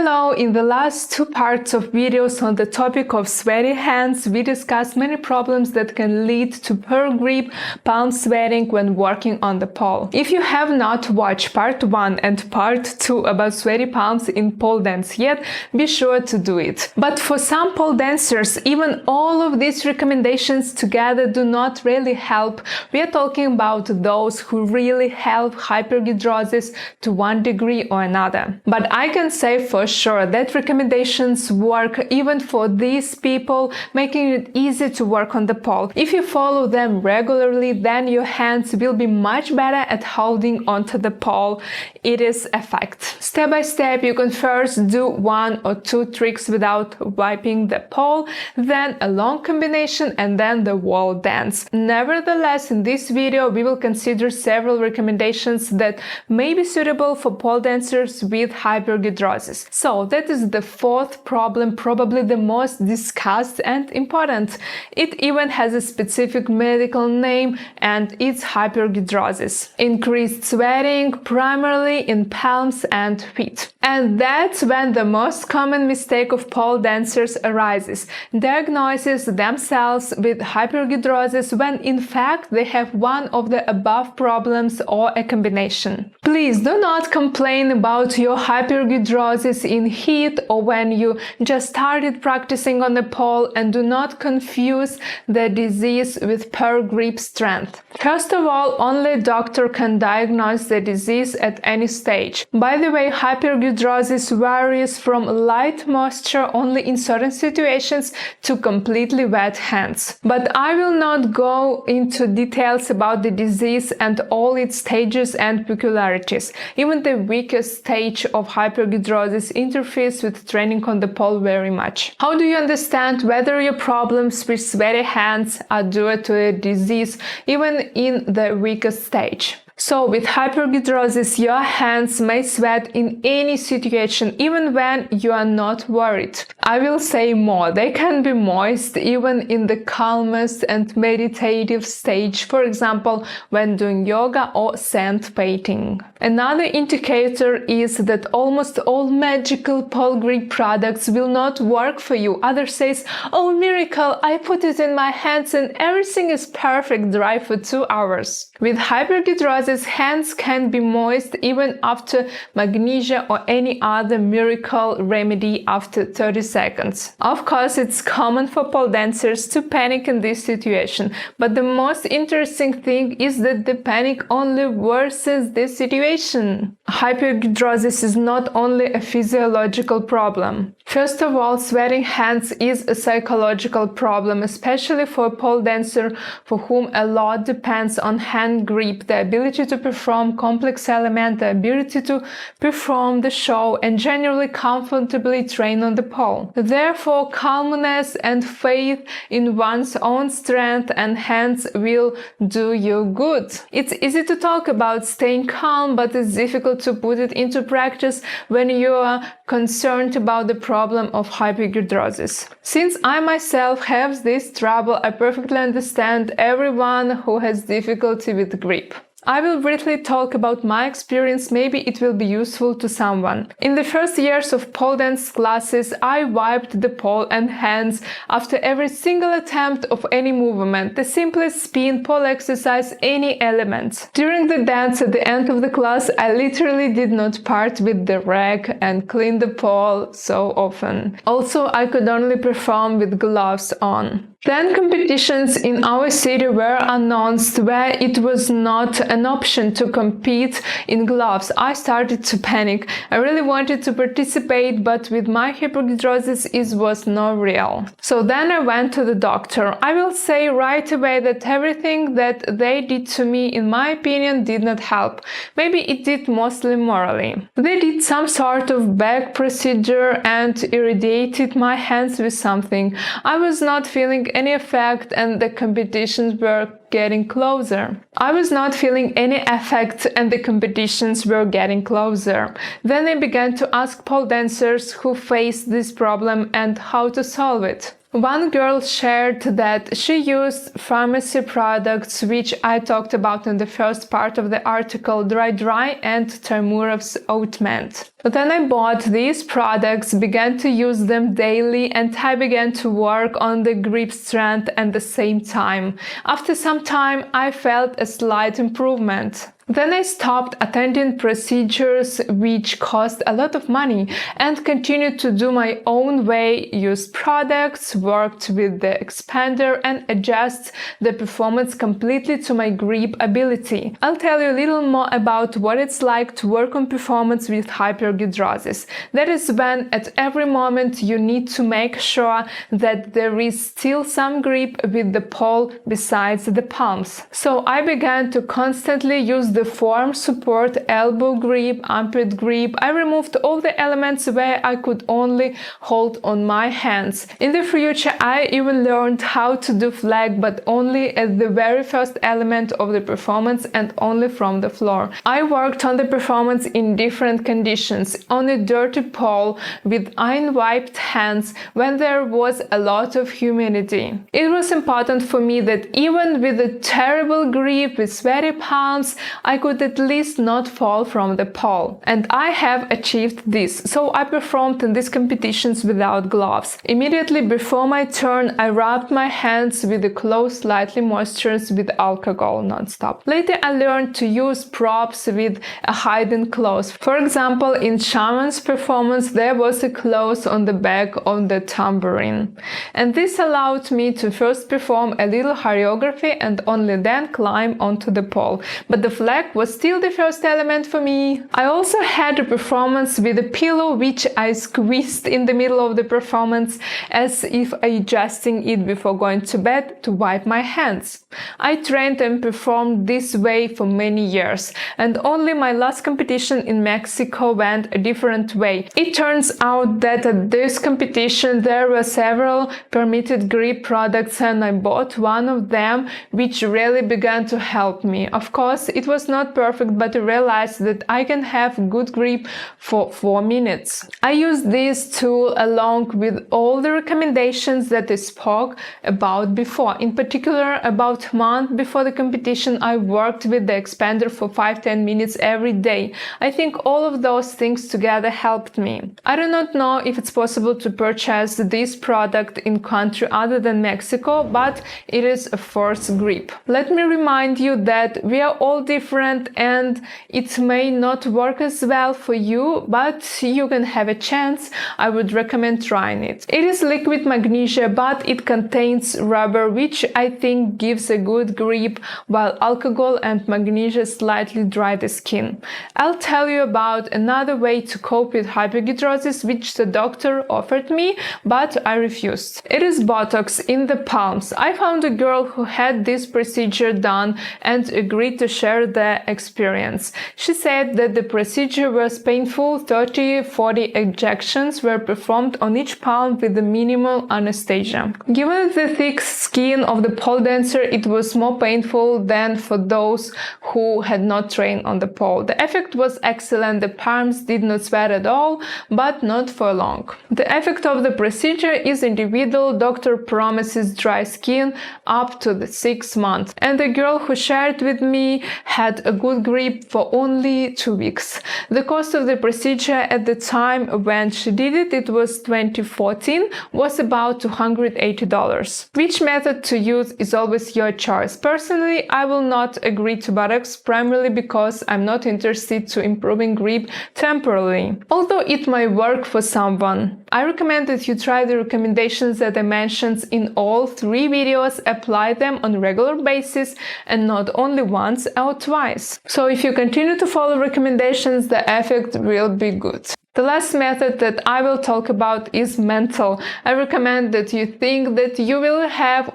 Hello! In the last two parts of videos on the topic of sweaty hands, we discussed many problems that can lead to poor grip, palm sweating when working on the pole. If you have not watched part 1 and part 2 about sweaty palms in pole dance yet, be sure to do it. But for some pole dancers, even all of these recommendations together do not really help. We are talking about those who really have hyperhidrosis to one degree or another. But I can say for sure that recommendations work even for these people, making it easy to work on the pole. If you follow them regularly, then your hands will be much better at holding onto the pole. It is a fact. Step by step, you can first do 1 or 2 tricks without wiping the pole, then a long combination, and then the wall dance. Nevertheless, in this video, we will consider several recommendations that may be suitable for pole dancers with hyperhidrosis. So that is the fourth problem, probably the most discussed and important. It even has a specific medical name, and it's hyperhidrosis. Increased sweating, primarily in palms and feet. And that's when the most common mistake of pole dancers arises. Diagnosis themselves with hyperhidrosis when in fact they have one of the above problems or a combination. Please do not complain about your hyperhidrosis in heat or when you just started practicing on the pole, and do not confuse the disease with poor grip strength. First of all, only a doctor can diagnose the disease at any stage. By the way, hyperhidrosis varies from light moisture only in certain situations to completely wet hands. But I will not go into details about the disease and all its stages and peculiarities. Even the weakest stage of hyperhidrosis interferes with training on the pole very much. How do you understand whether your problems with sweaty hands are due to a disease even in the weakest stage? So, with hyperhidrosis, your hands may sweat in any situation, even when you are not worried. I will say more, they can be moist even in the calmest and meditative stage, for example, when doing yoga or sand painting. Another indicator is that almost all magical pole grip products will not work for you. Others say, "Oh miracle, I put it in my hands and everything is perfect, dry for 2 hours." With hyperhidrosis, hands can be moist even after magnesia or any other miracle remedy after 30 seconds. Of course, it's common for pole dancers to panic in this situation, but the most interesting thing is that the panic only worsens the situation. Hyperhidrosis is not only a physiological problem. First of all, sweating hands is a psychological problem, especially for a pole dancer for whom a lot depends on hand grip, the ability to perform complex elements, the ability to perform the show, and generally comfortably train on the pole. Therefore, calmness and faith in one's own strength and hands will do you good. It's easy to talk about staying calm, but it's difficult to put it into practice when you are concerned about the problem of hyperhidrosis. Since I myself have this trouble, I perfectly understand everyone who has difficulty with grip. I will briefly talk about my experience, maybe it will be useful to someone. In the first years of pole dance classes, I wiped the pole and hands after every single attempt of any movement, the simplest spin, pole exercise, any element. During the dance at the end of the class, I literally did not part with the rag and clean the pole so often. Also, I could only perform with gloves on. Then competitions in our city were announced where it was not an option to compete in gloves. I started to panic. I really wanted to participate, but with my hyperhidrosis it was not real. So then I went to the doctor. I will say right away that everything that they did to me, in my opinion, did not help. Maybe it did mostly morally. They did some sort of back procedure and irradiated my hands with something. I was not feeling any effect and the competitions were getting closer. I was not feeling any effect and the competitions were getting closer. Then I began to ask pole dancers who faced this problem and how to solve it. One girl shared that she used pharmacy products, which I talked about in the first part of the article, Dry and Termurov's ointment. Then I bought these products, began to use them daily, and I began to work on the grip strength at the same time. After some time, I felt a slight improvement. Then I stopped attending procedures which cost a lot of money and continued to do my own way, use products, worked with the expander and adjust the performance completely to my grip ability. I'll tell you a little more about what it's like to work on performance with hyperhidrosis. That is when at every moment you need to make sure that there is still some grip with the pole besides the palms. So I began to constantly use the forearm support, elbow grip, armpit grip. I removed all the elements where I could only hold on my hands. In the future, I even learned how to do flag, but only as the very first element of the performance and only from the floor. I worked on the performance in different conditions, on a dirty pole with unwiped hands when there was a lot of humidity. It was important for me that even with a terrible grip with sweaty palms, I could at least not fall from the pole. And I have achieved this, so I performed in these competitions without gloves. Immediately before my turn, I rubbed my hands with the clothes slightly moisturized with alcohol non-stop. Later I learned to use props with a hidden close. For example, in Shaman's performance there was a close on the back of the tambourine. And this allowed me to first perform a little choreography and only then climb onto the pole. But the flag was still the first element for me. I also had a performance with a pillow which I squeezed in the middle of the performance as if adjusting it before going to bed to wipe my hands. I trained and performed this way for many years, and only my last competition in Mexico went a different way. It turns out that at this competition there were several permitted grip products and I bought one of them, which really began to help me. Of course, it was not perfect, but I realized that I can have good grip for 4 minutes. I used this tool along with all the recommendations that I spoke about before. In particular, about a month before the competition, I worked with the expander for 5-10 minutes every day. I think all of those things together helped me. I do not know if it's possible to purchase this product in country other than Mexico, but it is a first grip. Let me remind you that we are all different and it may not work as well for you, but you can have a chance. I would recommend trying it. It is liquid magnesia, but it contains rubber, which I think gives a good grip, while alcohol and magnesia slightly dry the skin. I'll tell you about another way to cope with hyperhidrosis, which the doctor offered me, but I refused. It is Botox in the palms. I found a girl who had this procedure done and agreed to share the experience. She said that the procedure was painful. 30-40 injections were performed on each palm with the minimal anesthesia. Given the thick skin of the pole dancer, it was more painful than for those who had not trained on the pole. The effect was excellent. The palms did not sweat at all, but not for long. The effect of the procedure is individual. Doctor promises dry skin up to the 6 months. And the girl who shared with me had a good grip for only 2 weeks. The cost of the procedure at the time when she did it, it was 2014, was about $280. Which method to use is always your choice. Personally, I will not agree to Botox, primarily because I'm not interested to improving grip temporarily, although it might work for someone. I recommend that you try the recommendations that I mentioned in all 3 videos, apply them on a regular basis and not only once or twice. So if you continue to follow recommendations, the effect will be good. The last method that I will talk about is mental. I recommend that you think that you will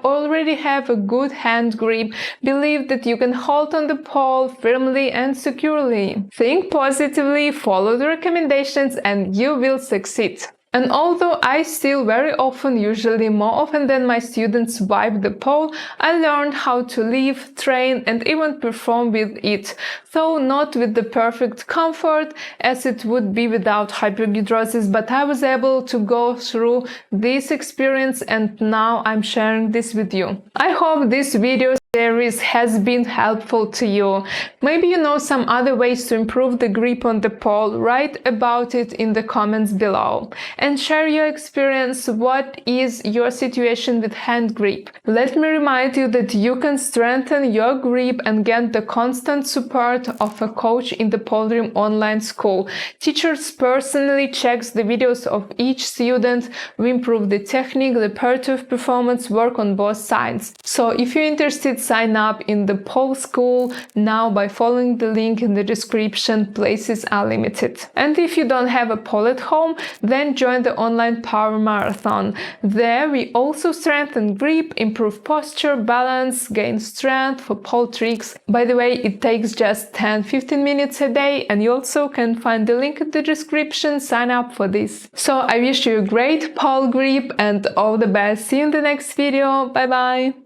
already have a good hand grip. Believe that you can hold on the pole firmly and securely. Think positively, follow the recommendations, and you will succeed. And although I still very often, usually more often than my students, wipe the pole, I learned how to live, train and even perform with it. Though not with the perfect comfort as it would be without hyperhidrosis, but I was able to go through this experience and now I'm sharing this with you. I hope this video series has been helpful to you. Maybe you know some other ways to improve the grip on the pole. Write about it in the comments below and share your experience. What is your situation with hand grip? Let me remind you that you can strengthen your grip and get the constant support of a coach in the Pole Room online school. Teachers personally checks the videos of each student. We improve the technique, the repetitive performance, work on both sides. So if you're interested, sign up in the pole school now by following the link in the description. Places are limited. And if you don't have a pole at home, then join the online power marathon. There we also strengthen grip, improve posture, balance, gain strength for pole tricks. By the way, it takes just 10-15 minutes a day, and you also can find the link in the description. Sign up for this. So I wish you a great pole grip and all the best. See you in the next video. Bye bye.